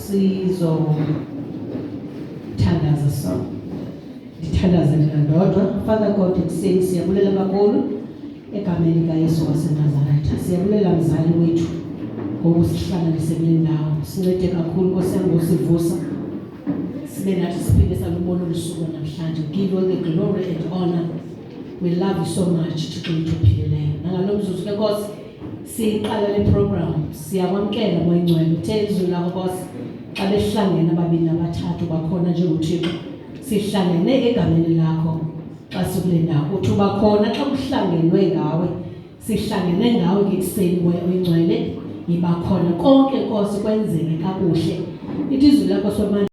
sizothandaza so. Ndithandaze ndodwa. Father God, ekuseni siyabulela kakhulu egameni likaYesu waseNazaretha. Siyabulela mzali wethu ngoba usihlanganise kule ndawo. Sincede kakhulu Nkosi yami ngosivusa. Sibe nathi siphinde salubona olusuku namhlanje. Give all the glory and honor. We love you so much Thixo uphilileyo. Nangalomzuzu ke Nkosi siqala le program siyakwamkela moya ngcwele. Uthe izwi lakho Nkosi xa behlangene ababili nabathathu bakhona njengoThixo. Sihlangene egameni lakho xa sikule ndawo. Uthi bakhona xa kuhlangenwe ngawe. Sihlangene ngawe ngekuseni moya oyingcwele. Iba khona konke Nkosi kwenzeke kakuhle. Ithi izwi lakho somandla